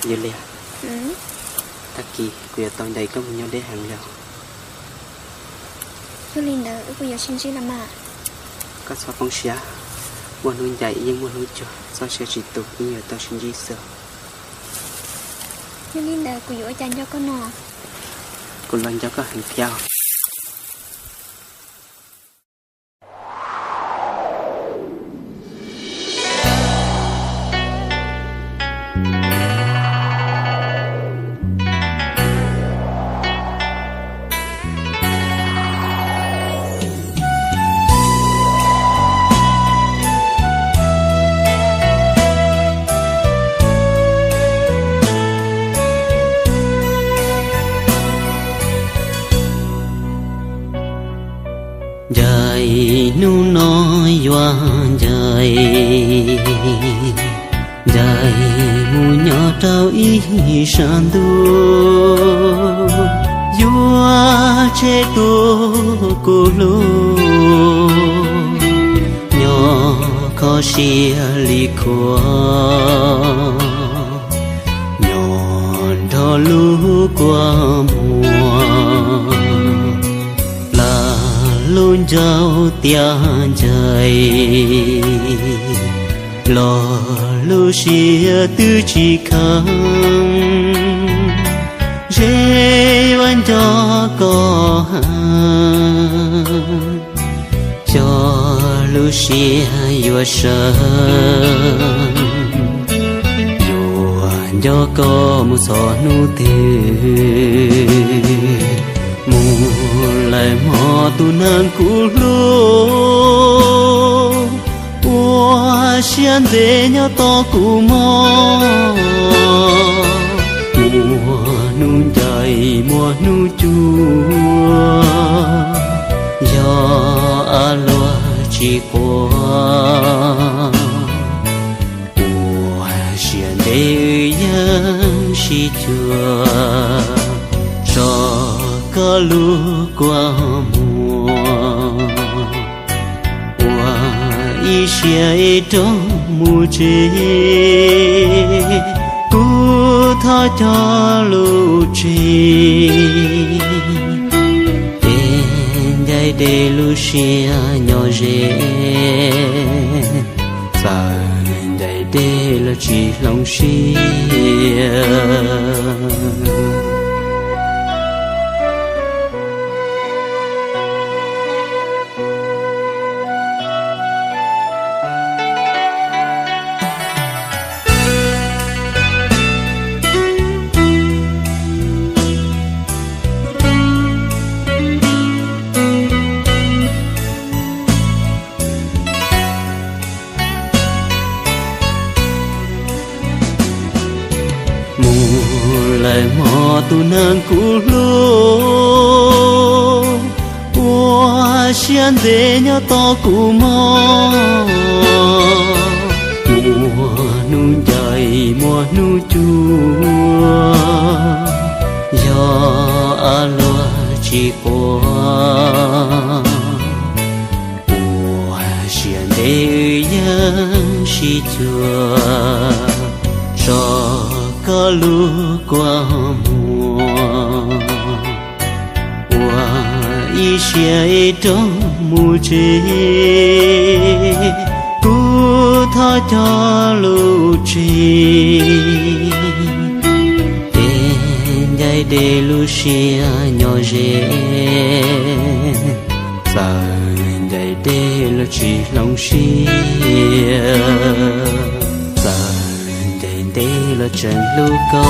Julia. Taki kuya tong dai có nhau để hàng leo. Julia kuya xin chỉ làm mà. Có sao phong xia. Muốn nuôi dạy nhưng muốn nuôi cho. Sao sẽ chỉ tục như tao xin gì sợ. Julia kuya chan cho con nọ. Cô lần cho có hàng theo. Dài nu nói hoa dài dài mu nhỏ trao ý san du vua che tu cô lô nhỏ khó xia li khoa nhọn thọ lũ qua mùa luôn giàu tiền trời lo lu xia tư chỉ khăng dễ vẫn cho có hàng cho lu xia yêu sơn yêu cho có một giọt nu tươi lại mò tu nang cũ lô ua xiên để nhau to cũ mò mùa nu dài mùa nu chua do aloa chỉ qua ua xiên để yang si chua cho có lũ qua mùa qua ý xe trong mùa chế cú tha cho lũ chế tên dạy để lũ xe nhỏ dễ dạy dạy để là chỉ lòng xe lại mò tu nang cũ lô ua xiên để nhau to cũ mò mùa nu dài mùa nu chua do aloa chỉ qua ua xiên để yang si chua cho có lũ qua mùa qua ý xe trong mùa chế cú tha cho lũ chế tên dạy để lũ xe nhỏ dễ dạy dạy để là chỉ lòng xe đây là trận lũ con